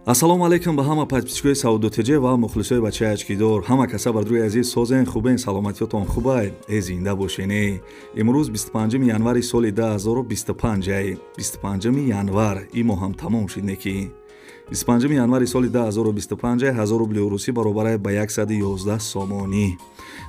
ассалому алайкум ба ҳама подписчикои Саудотеҷе ва мухлисои бачаи очкидор. Ҳама каса бар дуи азиз созен, хубен, саломатиётон хубай, зинда бошене. Имрӯз 25 январи соли 2025 25 январ ин моҳ ҳам тамом шид неки. 25 январи соли 2025 1000 рубли урусӣ баробар ба 111 сомонӣ.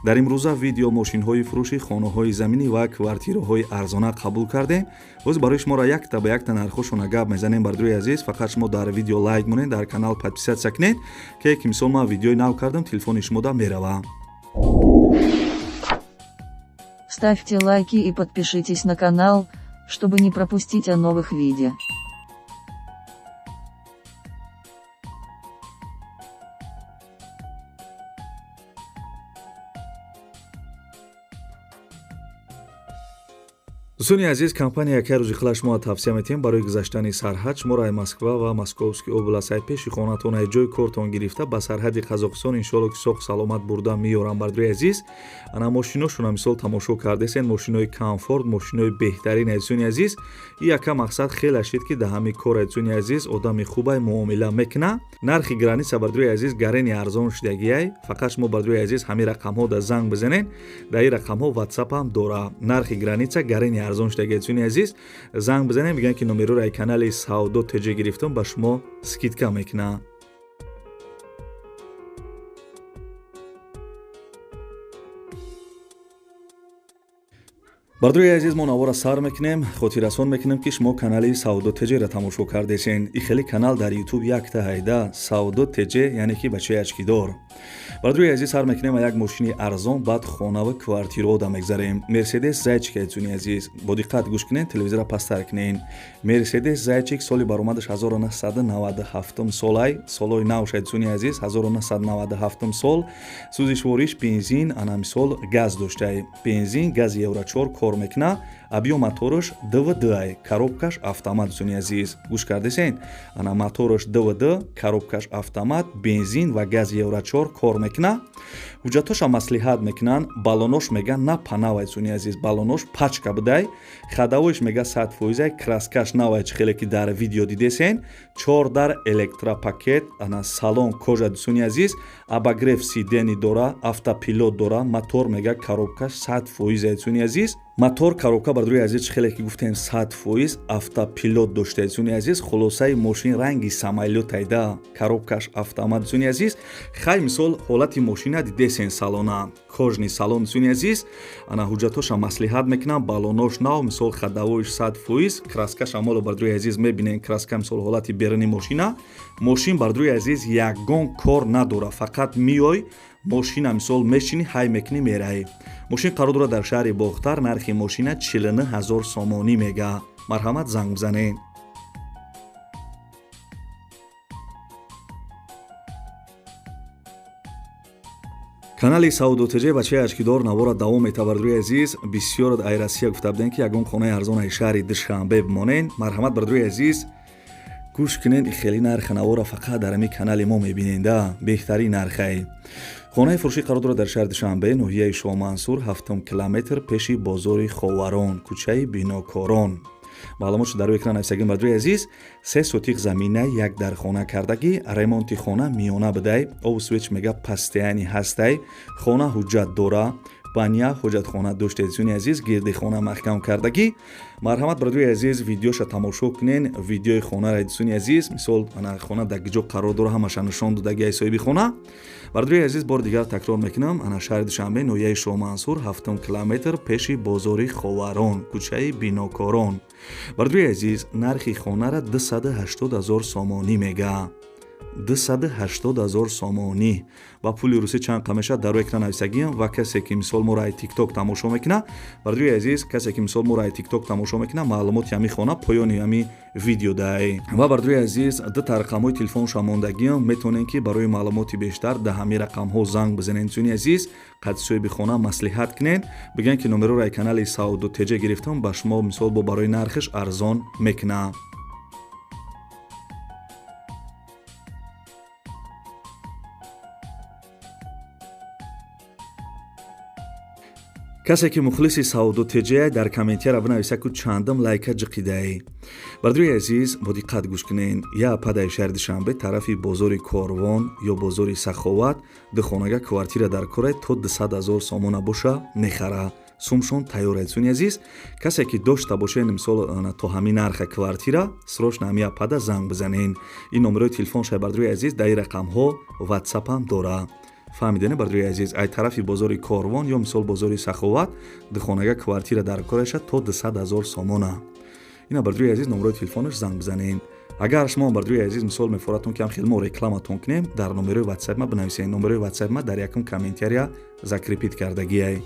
дар имрӯза видео мошинҳои фурӯши хонаҳои заминӣ ва квартираҳои арзона қабул кардем. ҳозир барои шуморо якта ба якта нархҳошона гап мезанем. бардуи азиз фақат шумо дар видео лайк монед, дар канал подписатсия кунед ки ки мисол ман видеои нав кардам, телефони шумо да мерава. Ставьте лайки и подпишитесь на канал, чтобы не пропустить о новых видео. дӯстони азиз, компания яке рӯзи хила шумо тавсия метиҳем барои гузаштани сарҳад шуморо ай Москва ва Московский област ай пеши хонатон ай ҷои кортон гирифта ба сарҳади Қазоқистон иншоалло ки соҳ саломат бурда меёрам. бардуи азиз, ана мошиношуна мисол тамошо кардесен, мошинои комфорт, мошинои беҳтарин ай дӯстони азиз. И яка мақсад хеле шид ки да ҳами кор ай дӯстони азиз одами хубай муомила мекуна. нархи граница бардуи азиз гарени арзон шудагӣ ай. фақат шумо бардуи азиз ҳами рақамҳо да занг бизанен, да ин рақамҳо WhatsApp ҳам дора. нархи граница гарени арзон шудагӣ дӯстони азиз, занг бизанем, мегӯян ки номероро ай канали Саудотеҷе гирифтам, ба шумо скидка мекуна. бардуи азиз, мо навора сар мекунем, хотиррасон мекунем ки шумо канали Саудотеҷеро тамошо кардесен. и хеле канал дар YouTube якта ҳайда Саудотеҷе, яъне ки бачаи очкидор. бардуи азиз, сар мекунем як мошини арзон, баъд хона ва квартираҳо да мегзарем. Мерседес Зайчик дӯстони азиз, бо диққат гӯш кунен, телевизора пасттар кунен. Мерседес Зайчик соли баромадаш 1997 сол ай, солои навш дӯстони азиз, 1997 сол. сӯзишвориш бензин, ана мисол газ доштай. Бензин, гази евро 4 кор мекуна. объем моторош ДВД ай, коробкаш автомат дӯстони азиз. гӯш кардесен? ана моторош ДВД, коробкаш автомат, бензин ва гази евро 4 кор мекуна. ҳуҷҷатоша маслиҳат мекунан. балонош меган на панавай дӯстони азиз, балонош пачка будай. хадавоиш мега 100% ай, краскаш навай чи хеле ки дар видео дидесен. 4 дар электропакет, ана салон кожа дӯстони азиз, абагрев сидени дора, автопилот дора, мотор мега коробкаш 100% ай дӯстони азиз. мотор коробка бардуи азиз чи хеле ки гуфтем 100% автопилот дошта дӯстони азиз. хулосаи мошин ранги самолёт айда, коробкаш автомат дӯстони азиз. хай мисол ҳолати мошина дидесен салона, кожни салон дӯстони азиз. ана ҳуҷҷатоша маслиҳат мекунам, балонош нав, мисол хадавоиш 100%, краскаш амоло бардуи азиз мебинен, краска мисол ҳолати беруни мошина. мошин бардуи азиз ягон кор надора, фақат миёй мошина мисол мешини, ҳай мекунӣ мераи. мошин қарор дорад дар шаҳри Бохтар. нархи мошина 49 000 сомонӣ мега. марҳамат, занг бизанед. канали Саудотеҷе бачаи очкидор навора давом мета. бардуи азиз, бисёр ай Россия гуфта будем ки ягон хонаи арзон ай шаҳри Душанбе бимонен. марҳамат, бардуи азиз, гӯш кунед, и хеле нархи навора фақат дар ҳамин канали мо мебинен да, беҳтарин нархай. хонаи фурӯшӣ қарор дорад дар шаҳри Душанбе, ноҳияи Шоҳ Мансур, 7 километр пеши бозори Ховарон, кӯчаи Бинокорон. маълумотшо дар рӯи экран нависагим. бардуи азиз, 3 сотиқ замина, як дар хона кардагӣ, ремонти хона миёна будай, обу свеч мега пастяни ҳастай, хона ҳуҷҷат дора, баня ҳоҷатхона дошта дӯстони азиз, гирди хона маҳкам кардагӣ. марҳамат, бардуи азиз, видеоша тамошо кунен, видеои хонаро дӯстони азиз, мисол ана хона дар ҷо қарор дора, ҳамаша нишон додаги ай соҳиби хона. бардуи азиз, бори дигар такрор мекунам, ана шаҳри Душанбе, ноҳияи Шоҳ Мансур, 7 километр пеши бозори Ховарон, кӯчаи Бинокорон. бардуи азиз, нархи хонара 280 000 сомонӣ мега. 280 000 сомонӣ. ба пули русӣ чанд қа мешавад дар рӯи экран нависагиам. ва касе ки мисол моро ай TikTok тамошо мекуна, бардуи азиз, касе ки мисол моро ай TikTok тамошо мекуна, маълумоти ҳамин хона поёни ҳамин видео дай. ва бардуи азиз, дута рақамҳои телефоншон мондагиам, метавонен ки барои маълумоти бештар да ҳамин рақамҳо занг бизанен дӯстони азиз. қад соҳиби хона маслиҳат кунен, бигӯян ки номероро ай канали Саудотеҷе гирифтам, ба шумо мисол бо барои нархиш арзон мекуна. کسی که مخلص سعود و تجه در کامنتیره بنویسه که چندم لایک جقیده. بردوی عزیز با دقت گوش کنین. یا پدای شهر دوشنبه طرفی بازار کاروان یا بازار سخاوت دخانگه کوارتیر در کره تا 200,000 سومون باشه میخره. سومشون تیار ایتونی عزیز. کسی که داشته باشه مثال تا همین نرخ کوارتیره سروش نامیا پدا زنگ بزنین. این نمره تلفن شه بردوی عزیز در رقم ها واتساپ هم داره. فهمیدین بردوی عزیز ای طرفی بازار کاروان یا مثال بازار سخاوت دخانگه کوارتیر در کرش تا 200,000 سومونه. اینا بردوی عزیز نمره تلفنش زنگ بزنین. اگر شما بردوی عزیز مثال میفوراتون که هم خیلی ما رکلامتون کنیم در نمره واتساپ ما بنویسین. نمره واتساپ ما در یکم کامنتاریا ذکر پیت کردگیه.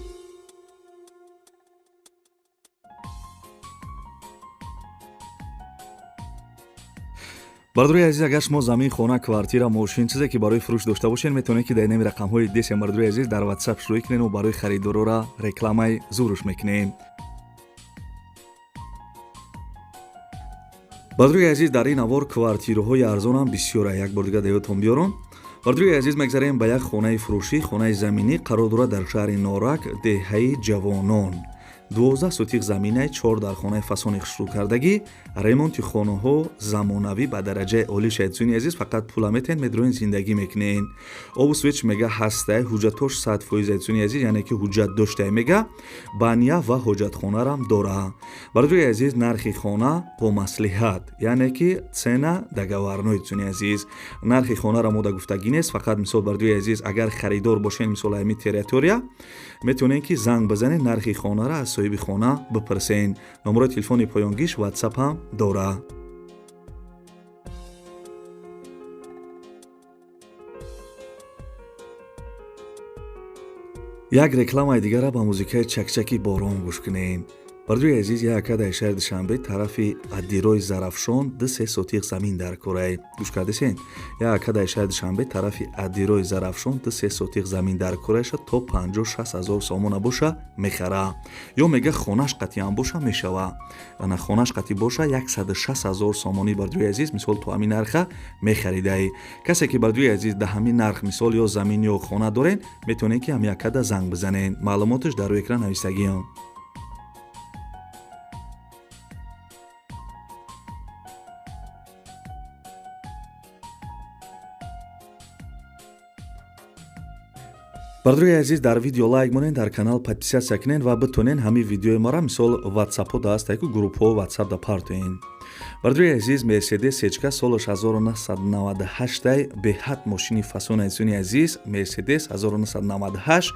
بردوی عزیز اگر شما زمین خانه کوارتیر ماشین چیزی که برای فروش داشته باشین میتونین که در این رقم های دیس بردوی عزیز در واتساپ شروع کنین و برای خریدارا را رکلامای زورش میکنین. بردوی عزیز در این نوار کوارتیرهای ارزان هم بسیار یک بار دیگه دیوتون بیارم. بردوی عزیز میگذاریم به یک خانه فروشی خانه زمینی قرار داره در شهر نارک دهه جوانان. 12 سوتیق زمینه 4 در خانه فسان شروع کردگی ремонти хонаҳо замонавӣ ба дараҷаи олӣ шайдсуни азиз фақат пула метен медроин зиндагӣ мекунен. Обу свеч мега ҳастай ҳуҷҷатош 100% айдсуни азиз яъне ки ҳуҷҷат доштай мега баня ва ҳоҷатхонарам дора. Бардои азиз нархи хона бо маслиҳат яъне ки цена дагаварно айдсуни азиз. Нархи хонара мо да гуфтагӣ нест фақат мисол бардои азиз агар харидор бошен мисол ами территория метавонен ки занг базанен нархи хонара аз соҳиби хона бипурсен. номерои телефони поёнгиш ватсап ҳам дора. як рекламаи дигара ба музикаи чакчаки борон гӯш кунед. бардои азиз яка дар шаҳри душанбе тарафи аддирои зарафшон 2-3 сотиқ замин дар корай. гӯш кардесен? яка дар шаҳри душанбе тарафи аддирои зарафшон 2-3 сотиқ замин дар корайша то 56,000 сомона боша мехара. ё мега хонаш қатиам боша мешава. ана хонаш қатӣ боша 106,000 сомонӣ бардои азиз мисол то ҳамин нарха мехаридай. касе ки бардои азиз да ҳамин нарх мисол ё замин ё хона дорен метавонен ки ҳам якада занг бизанен. маълумоташ дар рӯи экран навистагиам. бардои азиз дар видео лайк монен дар канал подписатсия кунен ва битонен ҳамин видеои мара мисол ватсапҳо дастаку группҳо ватсап да партоен. бардои азиз мерседес сечка солаш 1998 беҳад мошини фасони айсуни азиз мерседес 1998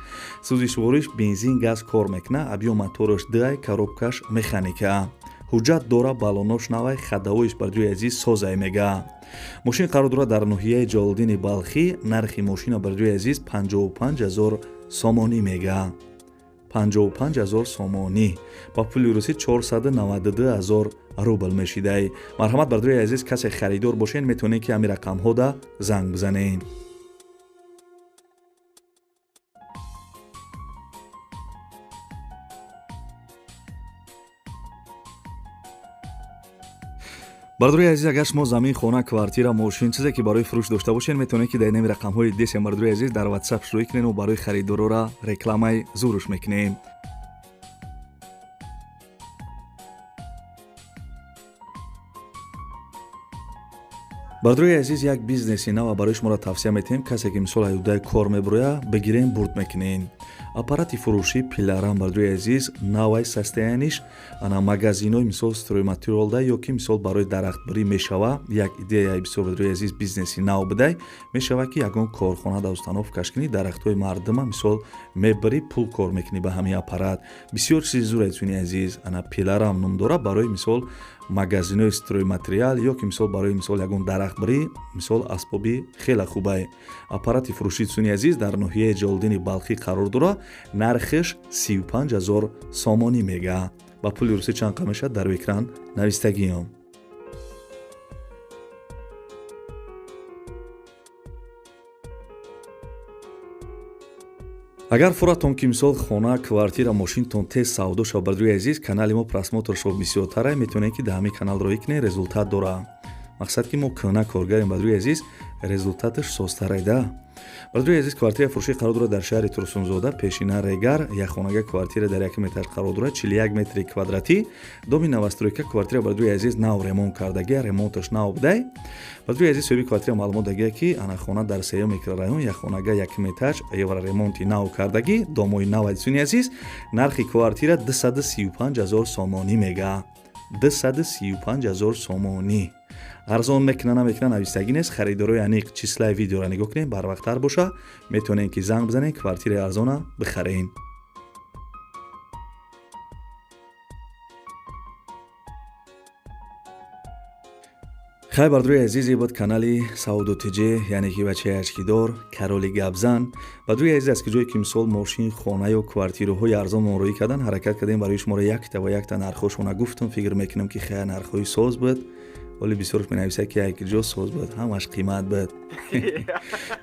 сӯзишвориш бензин газ кор мекуна абё мотораш дай коробкаш механика. ҳуҷҷат дора балонош навай хадавоиш бардои азиз созай мега. мошин қарор дора дар ноҳияи ҷалолиддини балхӣ. нархи мошина бардои азиз 55,000 сомонӣ мега. 55,000 сомонӣ ба пули русӣ 492,000 рубл мешидай. марҳамат бардои азиз касе харидор бошен метавонен ки ҳамин рақамҳо да занг бизанен. бардои азиз агар шумо замин хона квартира мошин чизе ки барои фурӯш дошта бошен метавонед ки дар нами рақамҳои десем бардои азиз дар ватсап шурӯъ кунед ва барои харидорора рекламаи зуруш мекунем. бардои азиз як бизнеси нав барои шуморо тавсия метаҳем. касе ки мисол аюдаи кор мебуроя бигирем бурд мекунен. аппарати фурӯшӣ пиларам бардои азиз навай састаяниш ана магазинои мисол стройматериалда ё ки мисол барои дарахтбарӣ мешава як идеяи бисёр бардои азиз бизнеси нав бидай мешава ки ягон корхона да установкаш кунӣ дарахтҳои мардума мисол мебарӣ пул кор мекунӣ ба ҳамин аппарат. бисёр чизи зур айцуни азиз ана пиларам ном дора барои мисол магазинои стройматериал ё ки мисол барои мисол ягон дарахтбарӣ мисол асбоби хеле хубай. аппарати фурӯшии суни азиз дар ноҳияи ҷалолиддини балхӣ қарор дора. нархиш 35,000 сомонӣ мега. ба пули русӣ чанд қа мешад дар экран навистагиём. агар фуратон ки мисол хона квартира мошинтон тез савдо шава бардои азиз канали мо просмотршо бисёртара метавонед ки дар ҳамин канал роӣ кунед результат дора. мақсад ки мо кӯна коргарем. бадруи азиз, результаташ созтарайда. бадруи азиз, квартира фурӯшӣ қарор дорад дар шаҳри Турсунзода, пешина Регар, якхонага квартира дар 1 метр қарор дорад, 41 метри квадратӣ. доми навастройка квартира бадруи азиз нав ремонт кардагия, ремонташ нав будай. бадруи азиз, соҳиби квартира маълумот дагия ки ана хона дар 3 микрорайон, якхонага 1 метраш евра ремонти нав кардагӣ, домои нав азизони азиз, нархи квартира 235 000 сомонӣ мега. 235 000 сомонӣ. арзон мекуна намекуна навистагӣ нест. харидорои аниқ числаи видеоро нигоҳ кунед, барвақттар боша, метавонед ки занг бизанед, квартираи арзона бихаред. хай бардруи азиз, ибод канали Сауду Тиҷе, яъне ки бачаи ачкидор, Кароли гапзан. бардруи азиз, аз ки ҷое ки мисол мошин, хона ё квартираҳои арзон монроӣ кардан ҳаракат кардем, барои шуморо якта ва якта нархҳошона гуфтам. фикр мекунам ки хай нархҳои соз буд, вале бисёрш менависад ки як ҷо соз буд, ҳамаш қимат буд.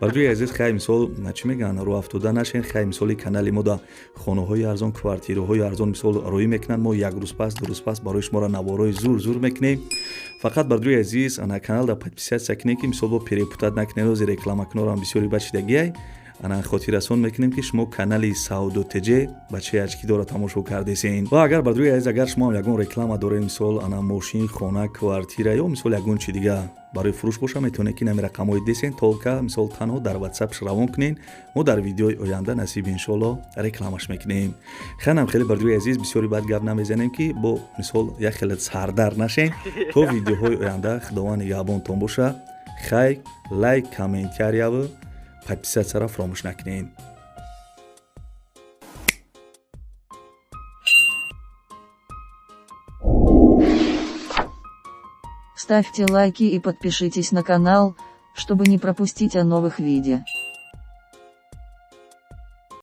бардруи азиз, хай мисол чӣ мегӯянд, рӯ афтода нашен. хай мисоли канали мо да хонаҳои арзон, квартираҳои арзон мисол рӯӣ мекунанд. мо як рӯз пас, ду рӯз пас барои шуморо наворои зур мекунем. фақат бардруи азиз, ана канал да подписатсия кунед ки мисол бо перепутат накунед, рози реклама кунорам бисёри бачидагиай. ана хотиррасон мекунем ки шумо канали Сауду Тиҷе бачаи ачкидорро тамошо кардесен. ва агар бардруи азиз, агар шумо ҳам ягон реклама доред, мисол ана мошин, хона, квартира ё мисол ягон чӣ дига барои фурӯш боша, метавонед ки нами рақамҳои десен толка мисол танҳо дар WhatsApp равон кунед. мо дар видеои оянда насиби иншоалло рекламаш мекунем. ханам хеле бардруи азиз, бисёри бад гап намезанем ки бо мисол як хеле сардар нашен. то видеоҳои оянда худованд нигаҳбонтон боша. хай лайк, комментария подписаться фаромӯш накунед. Ставьте лайки и подпишитесь на канал, чтобы не пропустить о новых видео.